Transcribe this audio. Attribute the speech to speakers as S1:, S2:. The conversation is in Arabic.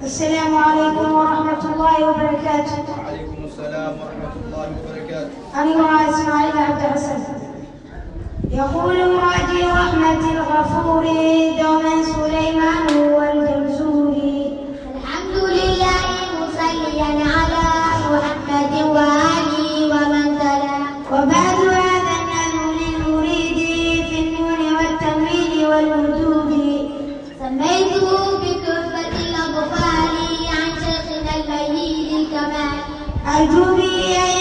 S1: السلام عليكم ورحمة الله وبركاته.
S2: وعليكم السلام ورحمة الله وبركاته.
S1: أنا إسماعيل عبد الحسن. يقول راجي رحمة الغفور دوما سليمان والجرزوري.
S3: الحمد لله مصليا على محمد وآله ومن تلا.
S1: وبعد هذا النذر للمريد في النون والتنوين والوجود.
S3: سميته بتحفة الأطفال عن شيخنا المهيد الكمال.
S1: أرجو به